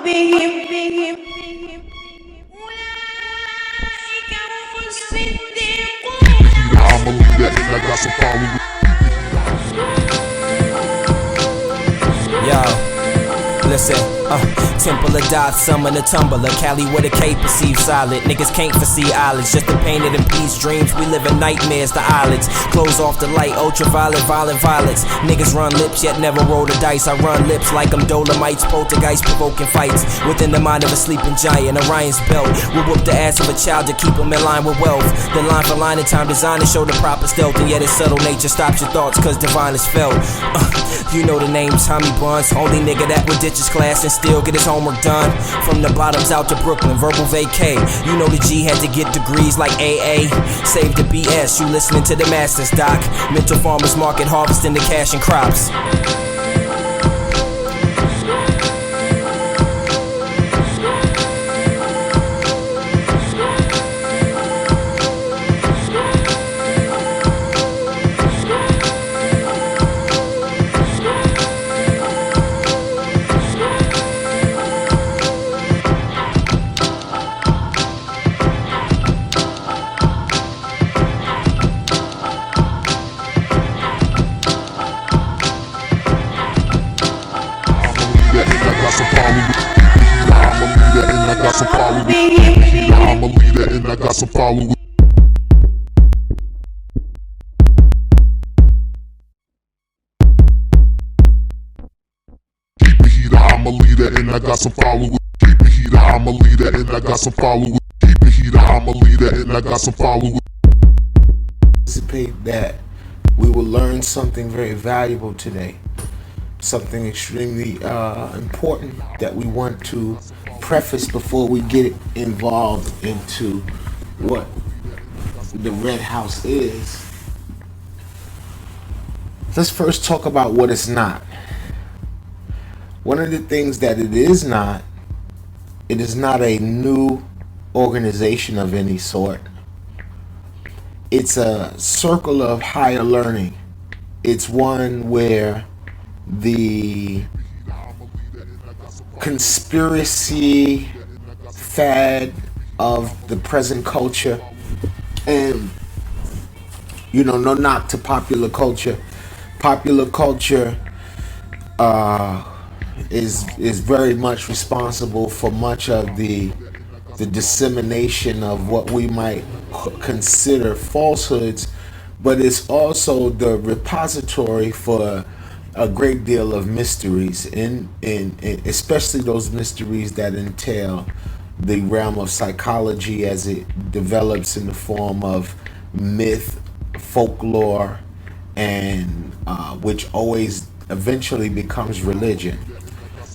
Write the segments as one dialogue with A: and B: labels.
A: بهم أولئك هم الصديقون.
B: I'm a leader and I got some followers.
C: Yo, listen, Temple of God, summon a tumbler. Cali with a K, perceived solid. Niggas can't foresee islands, just the painted in peace dreams. We live in nightmares, the eyelids. Close off the light, ultraviolet, violet violets. Niggas run lips, yet never roll the dice. I run lips like I'm Dolomites, poltergeist, provoking fights. Within the mind of a sleeping giant, Orion's belt will whoop the ass of a child to keep him in line with wealth. The line for line in time design to show the proper stealth. And yet its subtle nature stops your thoughts, cause divine is felt. You know the names, Tommy Buns. Only nigga that would ditch his class and still get his homework done. From the bottoms out to Brooklyn, verbal vacay. You know the G had to get degrees like AA. Save the BS, you listening to the masters, doc. Mental farmers market harvesting the cash and crops.
B: I'm a leader and I got some followers. Keep it heater, I'm a leader and I got some followers. Keep it heater, I'm a leader and I got some followers. Keep it heater, I'm a leader and I got some followers.
D: Anticipate that we will learn something very valuable today, something extremely important that we want to preface before we get involved into what the Redhouse is. Let's first talk about what it's not. One of the things that it is not a new organization of any sort. It's a circle of higher learning. It's one where the conspiracy fad of the present culture, and no knock to popular culture. Popular culture is very much responsible for much of the dissemination of what we might consider falsehoods, but it's also the repository for a great deal of mysteries, in especially those mysteries that entail the realm of psychology as it develops in the form of myth, folklore, and which always eventually becomes religion.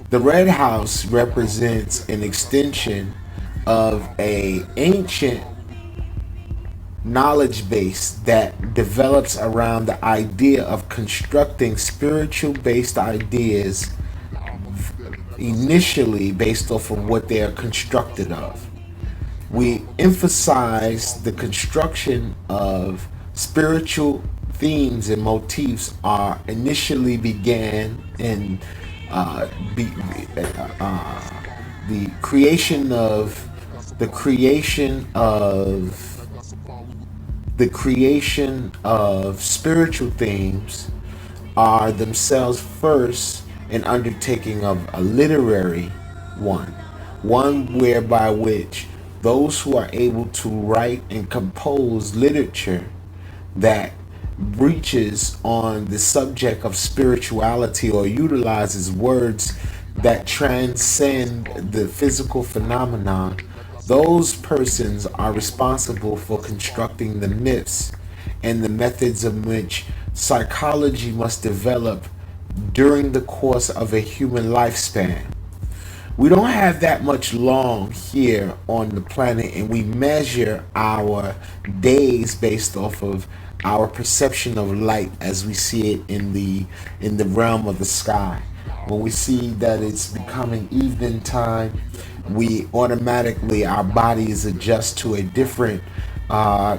D: The Redhouse represents an extension of a ancient knowledge base that develops around the idea of constructing spiritual based ideas, initially based off of what they are constructed of. We emphasize the construction of spiritual themes and motifs are initially began in the creation of spiritual themes are themselves first an undertaking of a literary one whereby which those who are able to write and compose literature that breaches on the subject of spirituality or utilizes words that transcend the physical phenomenon, those persons are responsible for constructing the myths and the methods in which psychology must develop during the course of a human lifespan. We don't have that much long here on the planet, and we measure our days based off of our perception of light as we see it in the realm of the sky. When we see that it's becoming evening time, we automatically, our bodies adjust to a different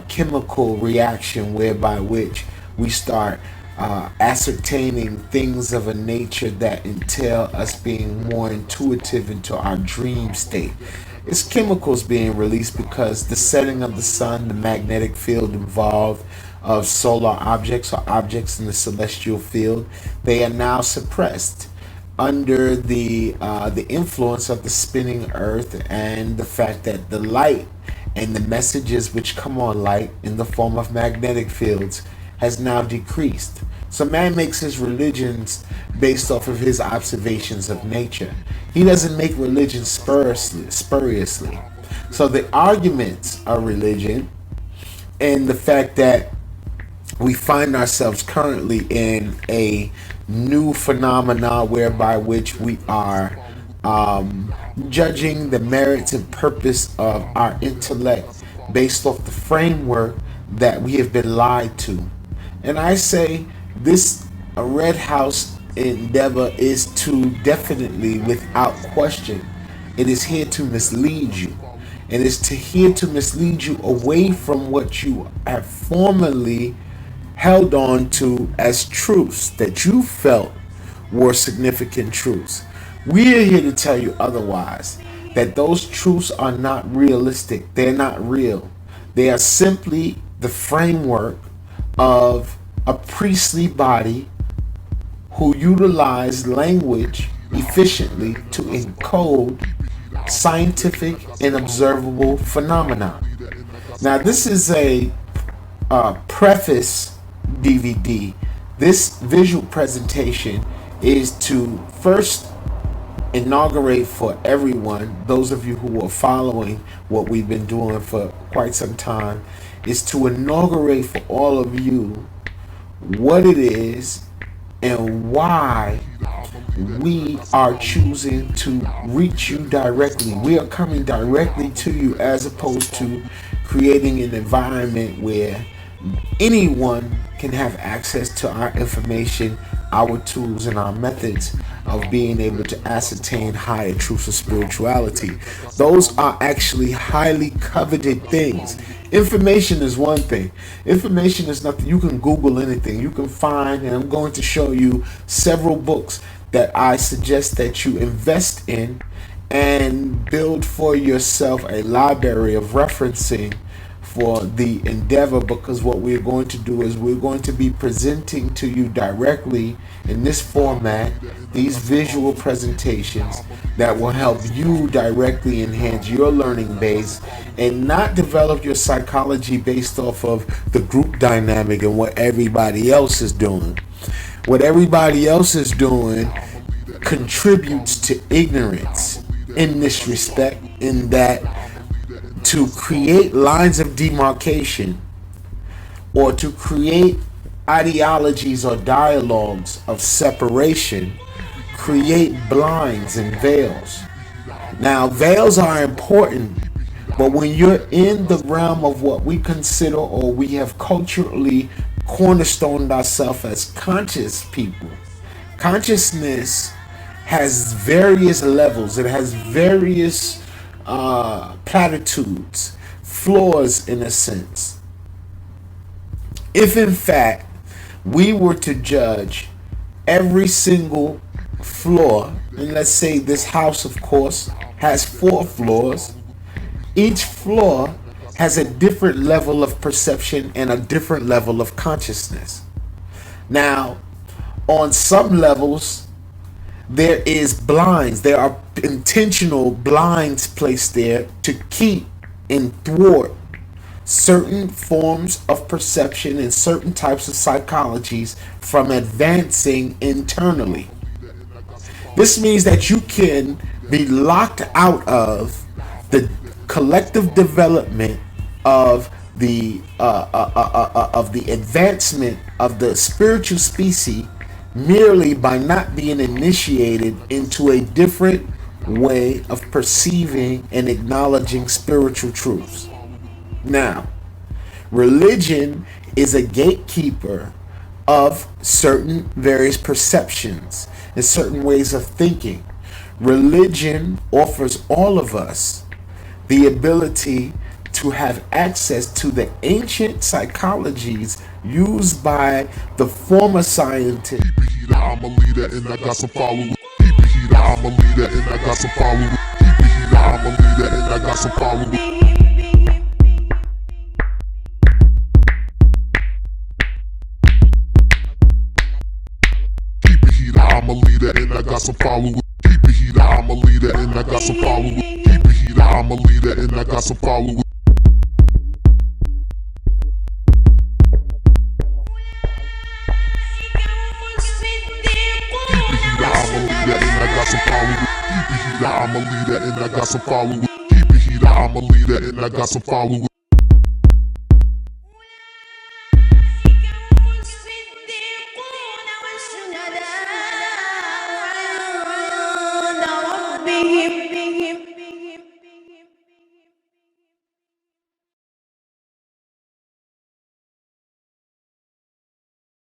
D: chemical reaction whereby which we start ascertaining things of a nature that entail us being more intuitive into our dream state. It's chemicals being released because the setting of the sun, the magnetic field involved of solar objects or objects in the celestial field, they are now suppressed under the influence of the spinning earth and the fact that the light and the messages which come on light in the form of magnetic fields has now decreased. So man makes his religions based off of his observations of nature. He doesn't make religion spuriously. So the arguments of religion and the fact that we find ourselves currently in a new phenomena whereby which we are judging the merits and purpose of our intellect based off the framework that we have been lied to. And I say this Redhouse endeavor is to definitely, without question, it is here to mislead you. It is here to mislead you away from what you have formerly held on to as truths that you felt were significant truths. We are here to tell you otherwise, that those truths are not realistic. They're not real. They are simply the framework of a priestly body who utilize language efficiently to encode scientific and observable phenomena. Now, this is a preface DVD. This visual presentation is to first inaugurate for everyone, those of you who are following what we've been doing for quite some time, is to inaugurate for all of you what it is and why we are choosing to reach you directly. We are coming directly to you as opposed to creating an environment where anyone can have access to our information, our tools, and our methods of being able to ascertain higher truths of spirituality. Those are actually highly coveted things. Information is one thing. Information is nothing. You can Google anything. You can find, and I'm going to show you several books that I suggest that you invest in and build for yourself a library of referencing for the endeavor, because what we're going to do is we're going to be presenting to you directly in this format these visual presentations that will help you directly enhance your learning base and not develop your psychology based off of the group dynamic and what everybody else is doing. What everybody else is doing contributes to ignorance in this respect, in that to create lines of demarcation or to create ideologies or dialogues of separation create blinds and veils. Now, veils are important, but when you're in the realm of what we consider or we have culturally cornerstoned ourselves as conscious people, consciousness has various levels. It has various platitudes, flaws in a sense. If in fact we were to judge every single floor, and let's say this house of course has 4 floors, each floor has a different level of perception and a different level of consciousness. Now, on some levels, there is blinds. There are intentional blinds placed there to keep and thwart certain forms of perception and certain types of psychologies from advancing internally. This means that you can be locked out of the collective development of the advancement of the spiritual species merely by not being initiated into a different way of perceiving and acknowledging spiritual truths. Now, religion is a gatekeeper of certain various perceptions and certain ways of thinking. Religion offers all of us the ability to have access to the ancient psychologies used by the former scientists.
B: Keep it heater, I'm a leader and I got some followers. Keep it heater, I'm a leader and I got some followers. Keep it heater, I'm a leader and I got some followers. Keep it heater, I'm a leader and I got some followers. Keep it heater, I'm a leader and I got some followers. Keep it heater, I'm a leader and I got some followers. I'm a leader and I got some followers. Keep it heater, I'm a leader and I got some followers.
A: والصديقون والشهداء